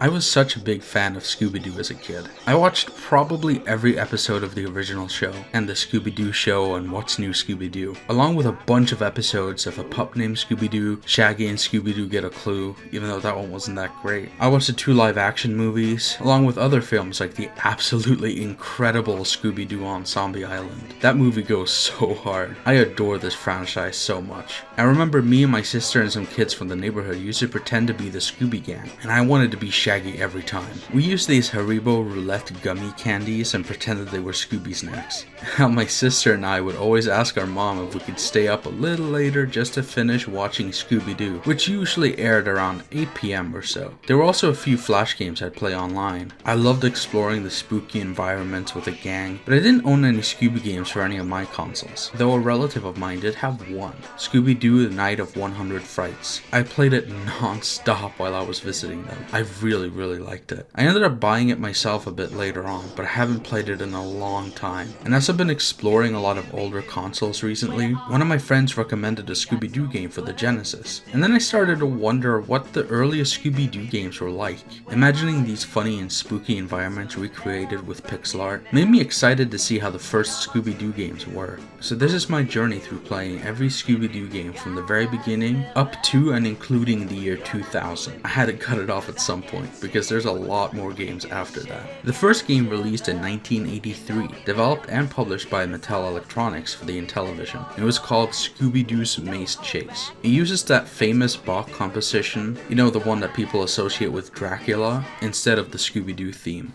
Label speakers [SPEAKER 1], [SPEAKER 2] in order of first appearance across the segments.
[SPEAKER 1] I was such a big fan of Scooby Doo as a kid. I watched probably every episode of the original show, and the Scooby Doo show and What's New Scooby Doo, along with a bunch of episodes of A Pup Named Scooby Doo, Shaggy and Scooby Doo Get a Clue, even though that one wasn't that great. I watched the 2 live action movies, along with other films like the absolutely incredible Scooby Doo on Zombie Island. That movie goes so hard. I adore this franchise so much. I remember me and my sister and some kids from the neighborhood used to pretend to be the Scooby Gang, and I wanted to be Shaggy every time. We used these Haribo roulette gummy candies and pretended they were Scooby snacks. My sister and I would always ask our mom if we could stay up a little later just to finish watching Scooby Doo, which usually aired around 8 p.m. or so. There were also a few flash games I'd play online. I loved exploring the spooky environments with a gang, but I didn't own any Scooby games for any of my consoles, though a relative of mine did have one, Scooby Doo The Night of 100 Frights. I played it non-stop while I was visiting them. I really liked it. I ended up buying it myself a bit later on, but I haven't played it in a long time. And as I've been exploring a lot of older consoles recently, one of my friends recommended a Scooby Doo game for the Genesis. And then I started to wonder what the earliest Scooby Doo games were like. Imagining these funny and spooky environments recreated with pixel art made me excited to see how the first Scooby Doo games were. So this is my journey through playing every Scooby Doo game from the very beginning up to and including the year 2000. I had to cut it off at some point because there's a lot more games after that. The first game released in 1983, developed and published by Mattel Electronics for the Intellivision. It was called Scooby Doo's Maze Chase. It uses that famous Bach composition, you know, the one that people associate with Dracula, instead of the Scooby Doo theme.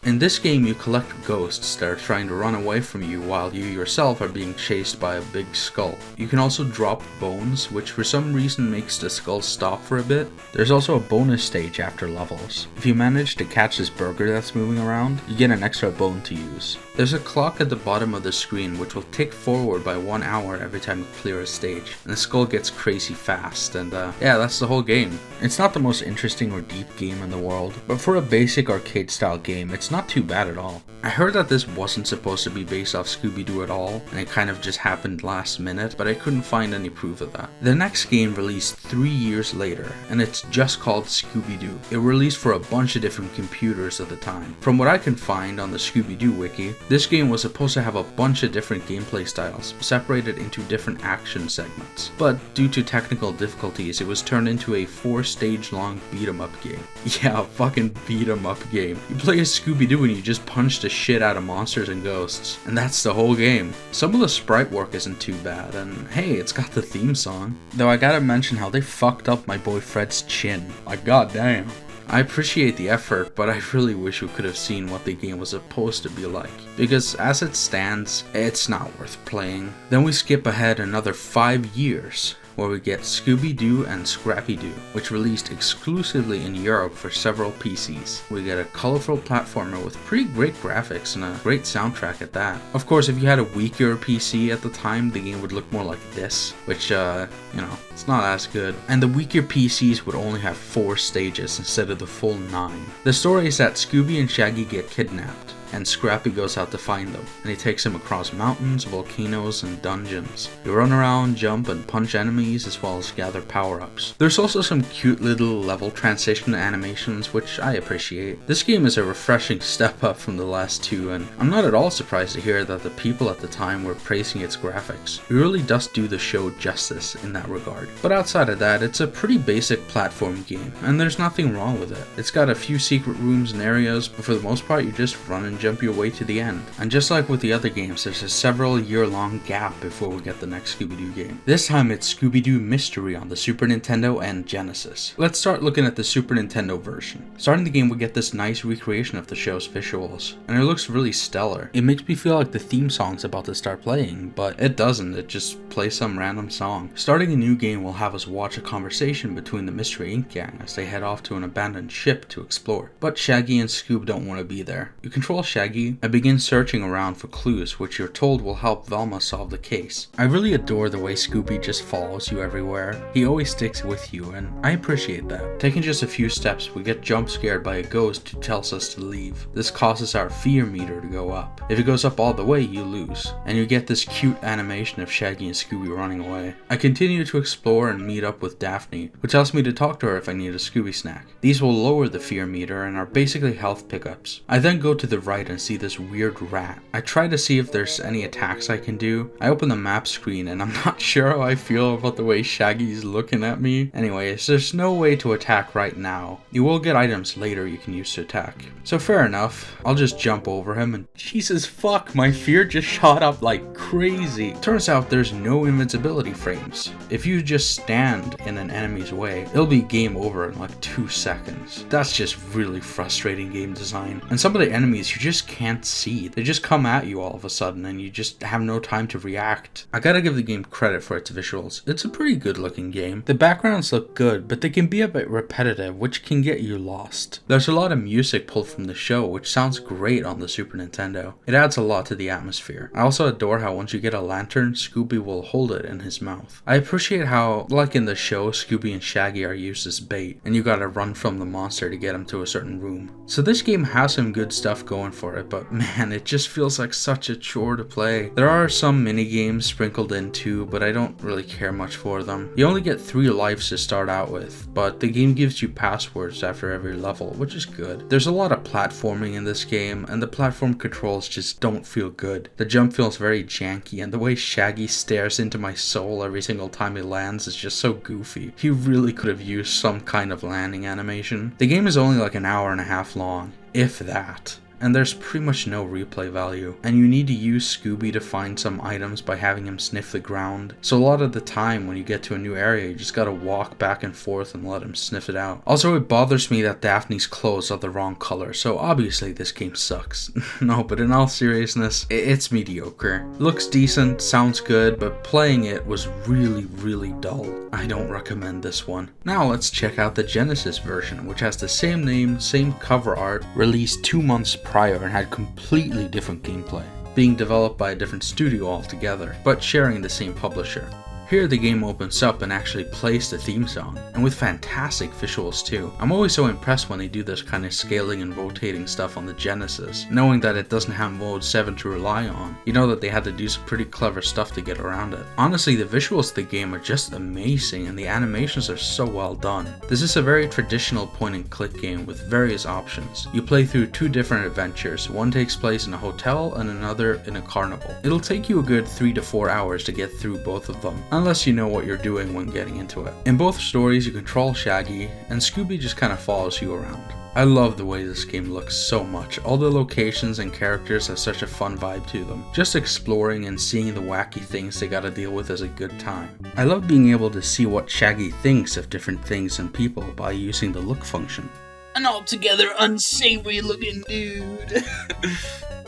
[SPEAKER 1] In this game, you collect ghosts that are trying to run away from you while you yourself are being chased by a big skull. You can also drop bones, which for some reason makes the skull stop for a bit. There's also a bonus stage after levels. If you manage to catch this burger that's moving around, you get an extra bone to use. There's a clock at the bottom of the screen which will tick forward by 1 hour every time you clear a stage, and the skull gets crazy fast, and yeah, that's the whole game. It's not the most interesting or deep game in the world, but for a basic arcade style game, it's not too bad at all. I heard that this wasn't supposed to be based off Scooby Doo at all, and it kind of just happened last minute, but I couldn't find any proof of that. The next game released 3 years later, and it's just called Scooby Doo. It released for a bunch of different computers at the time. From what I can find on the Scooby Doo wiki, this game was supposed to have a bunch of different gameplay styles, separated into different action segments. But due to technical difficulties, it was turned into a 4-stage long beat-em-up game. Yeah, a fucking beat-em-up game. You play as Scooby Doo and you just punch the shit out of monsters and ghosts, and that's the whole game. Some of the sprite work isn't too bad, and hey, it's got the theme song. Though I gotta mention how they fucked up my boy Fred's chin. Like, goddamn. I appreciate the effort, but I really wish we could have seen what the game was supposed to be like, because as it stands, it's not worth playing. Then we skip ahead another 5 years, where we get Scooby Doo and Scrappy Doo, which released exclusively in Europe for several PCs. We get a colorful platformer with pretty great graphics and a great soundtrack at that. Of course, if you had a weaker PC at the time, the game would look more like this, which, it's not as good. And the weaker PCs would only have 4 stages instead of the full 9. The story is that Scooby and Shaggy get kidnapped, and Scrappy goes out to find them, and he takes them across mountains, volcanoes, and dungeons. You run around, jump, and punch enemies, as well as gather power-ups. There's also some cute little level transition animations, which I appreciate. This game is a refreshing step up from the last 2, and I'm not at all surprised to hear that the people at the time were praising its graphics. It really does do the show justice in that regard. But outside of that, it's a pretty basic platform game, and there's nothing wrong with it. It's got a few secret rooms and areas, but for the most part, you just run and jump your way to the end. And just like with the other games, there's a several year-long gap before we get the next Scooby-Doo game. This time it's Scooby-Doo Mystery on the Super Nintendo and Genesis. Let's start looking at the Super Nintendo version. Starting the game, we get this nice recreation of the show's visuals, and it looks really stellar. It makes me feel like the theme song's about to start playing, but it doesn't, it just plays some random song. Starting a new game will have us watch a conversation between the Mystery Inc. gang as they head off to an abandoned ship to explore. But Shaggy and Scoob don't want to be there. You control Shaggy, I begin searching around for clues which you're told will help Velma solve the case. I really adore the way Scooby just follows you everywhere. He always sticks with you, and I appreciate that. Taking just a few steps, we get jump scared by a ghost who tells us to leave. This causes our fear meter to go up. If it goes up all the way, you lose, and you get this cute animation of Shaggy and Scooby running away. I continue to explore and meet up with Daphne, who tells me to talk to her if I need a Scooby snack. These will lower the fear meter and are basically health pickups. I then go to the right and see this weird rat. I try to see if there's any attacks I can do. I open the map screen and I'm not sure how I feel about the way Shaggy's looking at me. Anyways, there's no way to attack right now. You will get items later you can use to attack. So fair enough, I'll just jump over him and Jesus fuck, my fear just shot up like crazy. Turns out there's no invincibility frames. If you just stand in an enemy's way, it'll be game over in like 2 seconds. That's just really frustrating game design. And some of the enemies you just can't see. They just come at you all of a sudden and you just have no time to react. I gotta give the game credit for its visuals. It's a pretty good looking game. The backgrounds look good, but they can be a bit repetitive, which can get you lost. There's a lot of music pulled from the show, which sounds great on the Super Nintendo. It adds a lot to the atmosphere. I also adore how once you get a lantern, Scooby will hold it in his mouth. I appreciate how, like in the show, Scooby and Shaggy are used as bait, and you gotta run from the monster to get him to a certain room. So this game has some good stuff going for it, but man, it just feels like such a chore to play. There are some mini games sprinkled in too, but I don't really care much for them. You only get 3 lives to start out with, but the game gives you passwords after every level, which is good. There's a lot of platforming in this game, and the platform controls just don't feel good. The jump feels very janky, and the way Shaggy stares into my soul every single time he lands is just so goofy. He really could have used some kind of landing animation. The game is only like an hour and a half long, if that. And there's pretty much no replay value, and you need to use Scooby to find some items by having him sniff the ground. So a lot of the time when you get to a new area, you just gotta walk back and forth and let him sniff it out. Also, it bothers me that Daphne's clothes are the wrong color, so obviously this game sucks. No, but in all seriousness, it's mediocre. Looks decent, sounds good, but playing it was really dull. I don't recommend this one. Now let's check out the Genesis version, which has the same name, same cover art, released 2 months prior and had completely different gameplay, being developed by a different studio altogether, but sharing the same publisher. Here the game opens up and actually plays the theme song, and with fantastic visuals too. I'm always so impressed when they do this kind of scaling and rotating stuff on the Genesis, knowing that it doesn't have Mode 7 to rely on. You know that they had to do some pretty clever stuff to get around it. Honestly, the visuals of the game are just amazing and the animations are so well done. This is a very traditional point and click game with various options. You play through 2 different adventures, one takes place in a hotel and another in a carnival. It'll take you a good 3 to 4 hours to get through both of them, unless you know what you're doing when getting into it. In both stories you control Shaggy, and Scooby just kind of follows you around. I love the way this game looks so much. All the locations and characters have such a fun vibe to them. Just exploring and seeing the wacky things they gotta deal with is a good time. I love being able to see what Shaggy thinks of different things and people by using the look function.
[SPEAKER 2] An altogether unsavory looking dude.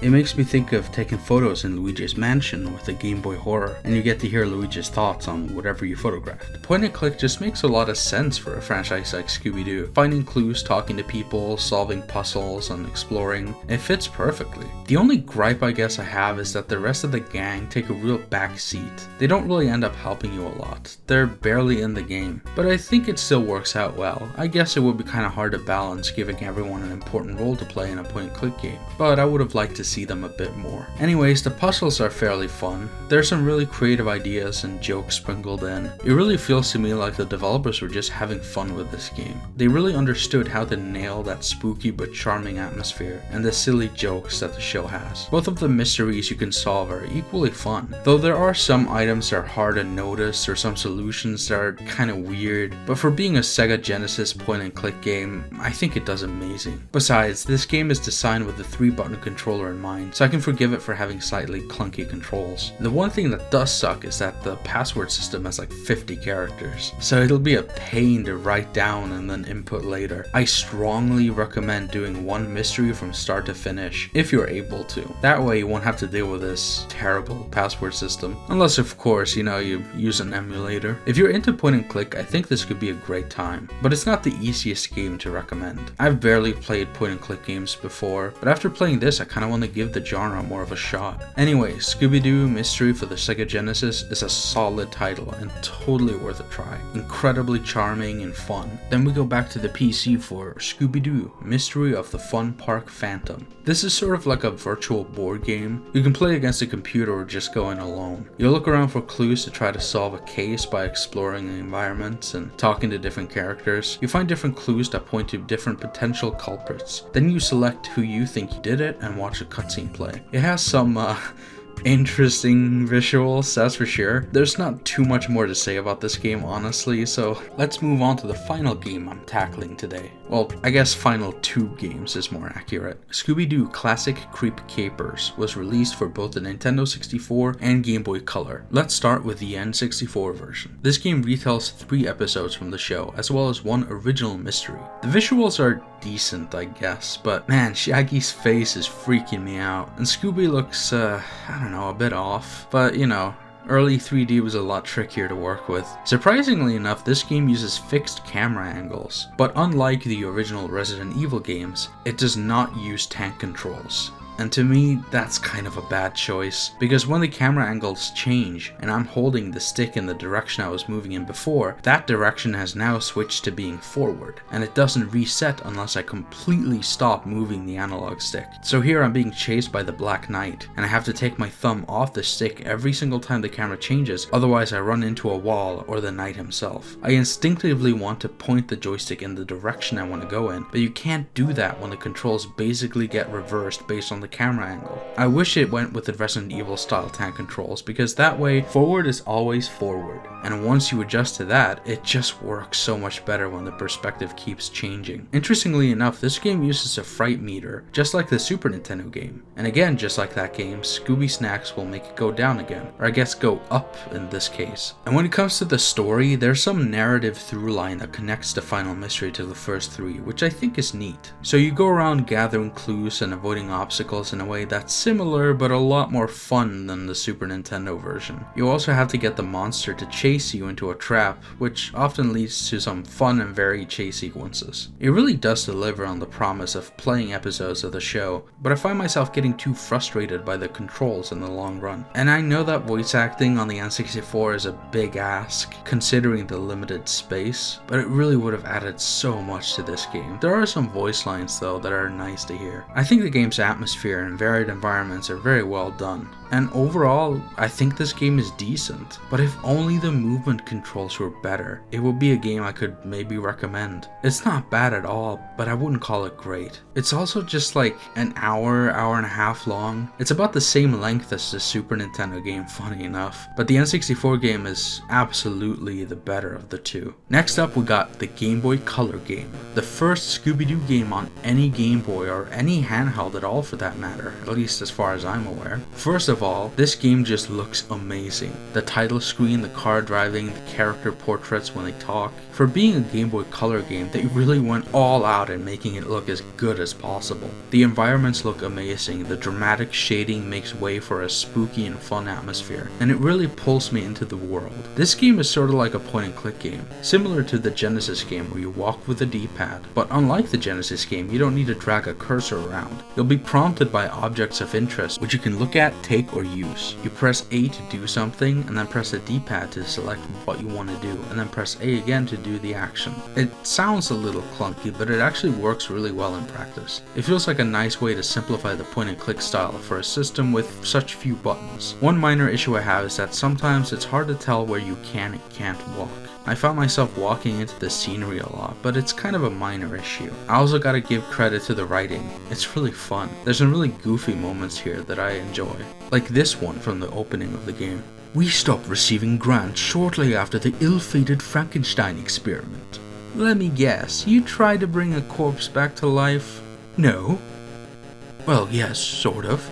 [SPEAKER 1] It makes me think of taking photos in Luigi's mansion with a Game Boy Horror, and you get to hear Luigi's thoughts on whatever you photographed. Point and click just makes a lot of sense for a franchise like Scooby Doo. Finding clues, talking to people, solving puzzles, and exploring, it fits perfectly. The only gripe I guess I have is that the rest of the gang take a real back seat. They don't really end up helping you a lot. They're barely in the game, but I think it still works out well. I guess it would be kind of hard to balance giving everyone an important role to play in a point and click game, but I would have liked to see them a bit more. Anyways, the puzzles are fairly fun. There's some really creative ideas and jokes sprinkled in. It really feels to me like the developers were just having fun with this game. They really understood how to nail that spooky but charming atmosphere and the silly jokes that the show has. Both of the mysteries you can solve are equally fun, though there are some items that are hard to notice or some solutions that are kind of weird, but for being a Sega Genesis point and click game, I think it does amazing. Besides, this game is designed with a 3-button controller in mind, so I can forgive it for having slightly clunky controls. The one thing that does suck is that the password system has like 50 characters, so it'll be a pain to write down and then input later. I strongly recommend doing one mystery from start to finish, if you're able to. That way you won't have to deal with this terrible password system, unless of course, you use an emulator. If you're into point and click, I think this could be a great time, but it's not the easiest game to recommend. I've barely played point and click games before, but after playing this, I kind of want to give the genre more of a shot. Anyway, Scooby Doo Mystery for the Sega Genesis is a solid title and totally worth a try. Incredibly charming and fun. Then we go back to the PC for Scooby Doo Mystery of the Fun Park Phantom. This is sort of like a virtual board game. You can play against a computer or just go in alone. You'll look around for clues to try to solve a case by exploring the environments and talking to different characters. You find different clues that point to different potential culprits. Then you select who you think did it and watch a cutscene play. It has some interesting visuals, that's for sure. There's not too much more to say about this game, honestly, so let's move on to the final game I'm tackling today. Well, I guess final 2 games is more accurate. Scooby Doo Classic Creep Capers was released for both the Nintendo 64 and Game Boy Color. Let's start with the N64 version. This game retells 3 episodes from the show, as well as 1 original mystery. The visuals are decent, I guess, but man, Shaggy's face is freaking me out, and Scooby looks, I don't know, a bit off, but early 3D was a lot trickier to work with. Surprisingly enough, this game uses fixed camera angles, but unlike the original Resident Evil games, it does not use tank controls. And to me, that's kind of a bad choice, because when the camera angles change and I'm holding the stick in the direction I was moving in before, that direction has now switched to being forward, and it doesn't reset unless I completely stop moving the analog stick. So here I'm being chased by the Black Knight, and I have to take my thumb off the stick every single time the camera changes, otherwise I run into a wall or the knight himself. I instinctively want to point the joystick in the direction I want to go in, but you can't do that when the controls basically get reversed based on the camera angle. I wish it went with the Resident Evil style tank controls, because that way forward is always forward, and once you adjust to that, it just works so much better when the perspective keeps changing. Interestingly enough, this game uses a fright meter, just like the Super Nintendo game, and again, just like that game, Scooby Snacks will make it go down again, or I guess go up in this case. And when it comes to the story, there's some narrative through line that connects the final mystery to the first 3, which I think is neat. So you go around gathering clues and avoiding obstacles in a way that's similar but a lot more fun than the Super Nintendo version. You also have to get the monster to chase you into a trap, which often leads to some fun and varied chase sequences. It really does deliver on the promise of playing episodes of the show, but I find myself getting too frustrated by the controls in the long run. And I know that voice acting on the N64 is a big ask, considering the limited space, but it really would have added so much to this game. There are some voice lines though that are nice to hear. I think the game's atmosphere and varied environments are very well done. And overall, I think this game is decent, but if only the movement controls were better, it would be a game I could maybe recommend. It's not bad at all, but I wouldn't call it great. It's also just like an hour and a half long. It's about the same length as the Super Nintendo game, funny enough, but the N64 game is absolutely the better of the 2. Next up, we got the Game Boy Color game, the first Scooby Doo game on any Game Boy or any handheld at all for that matter, at least as far as I'm aware. First of all, this game just looks amazing. The title screen, the car driving, the character portraits when they talk. For being a Game Boy Color game, they really went all out in making it look as good as possible. The environments look amazing, the dramatic shading makes way for a spooky and fun atmosphere, and it really pulls me into the world. This game is sort of like a point and click game, similar to the Genesis game where you walk with a D-pad, but unlike the Genesis game, you don't need to drag a cursor around. You'll be prompted by objects of interest, which you can look at, take, or use. You press A to do something, and then press the D-pad to select what you want to do, and then press A again to do the action. It sounds a little clunky, but it actually works really well in practice. It feels like a nice way to simplify the point and click style for a system with such few buttons. One minor issue I have is that sometimes it's hard to tell where you can and can't walk. I found myself walking into the scenery a lot, but it's kind of a minor issue. I also gotta give credit to the writing. It's really fun. There's some really goofy moments here that I enjoy, like this one from the opening of the game. We stopped receiving grants shortly after the ill-fated Frankenstein experiment. Let me guess, you tried to bring a corpse back to life? No? Well, yes, sort of.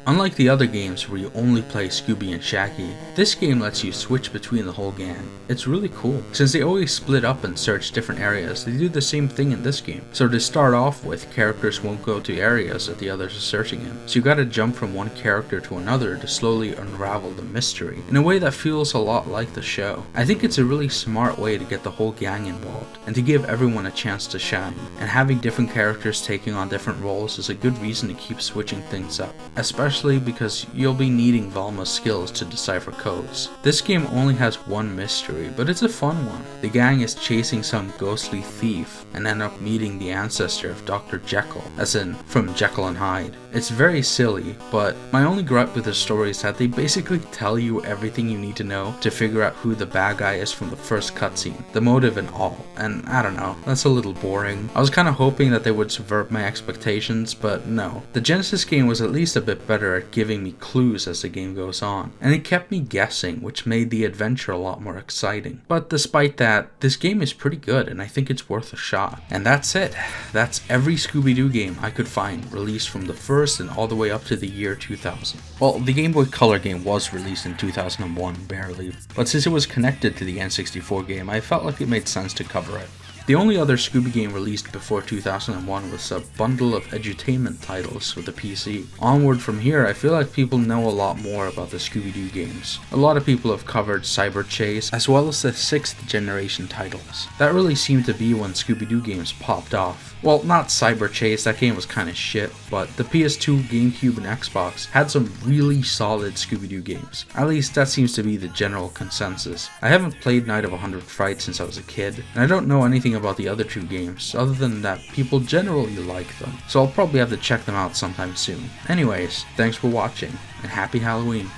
[SPEAKER 1] Unlike the other games where you only play Scooby and Shaggy, this game lets you switch between the whole gang. It's really cool. Since they always split up and search different areas, they do the same thing in this game. So to start off with, characters won't go to areas that the others are searching in. So you gotta jump from one character to another to slowly unravel the mystery, in a way that feels a lot like the show. I think it's a really smart way to get the whole gang involved, and to give everyone a chance to shine. And having different characters taking on different roles is a good reason to keep switching things up, especially because you'll be needing Velma's skills to decipher codes. This game only has one mystery, but it's a fun one. The gang is chasing some ghostly thief and end up meeting the ancestor of Dr. Jekyll, as in from Jekyll and Hyde. It's very silly, but my only gripe with the story is that they basically tell you everything you need to know to figure out who the bad guy is from the first cutscene, the motive and all, and I don't know, that's a little boring. I was kinda hoping that they would subvert my expectations, but no. The Genesis game was at least a bit better at giving me clues as the game goes on, and it kept me guessing, which made the adventure a lot more exciting. But despite that, this game is pretty good and I think it's worth a shot. And that's it. That's every Scooby Doo game I could find released from the first and all the way up to the year 2000. Well, the Game Boy Color game was released in 2001, barely, but since it was connected to the N64 game, I felt like it made sense to cover it. The only other Scooby game released before 2001 was a bundle of edutainment titles for the PC. Onward from here, I feel like people know a lot more about the Scooby Doo games. A lot of people have covered Cyber Chase, as well as the 6th generation titles. That really seemed to be when Scooby Doo games popped off. Well, not Cyber Chase, that game was kinda shit, but the PS2, GameCube, and Xbox had some really solid Scooby Doo games. At least that seems to be the general consensus. I haven't played Night of 100 Frights since I was a kid, and I don't know anything about the other two games, other than that people generally like them, so I'll probably have to check them out sometime soon. Anyways, thanks for watching, and happy Halloween.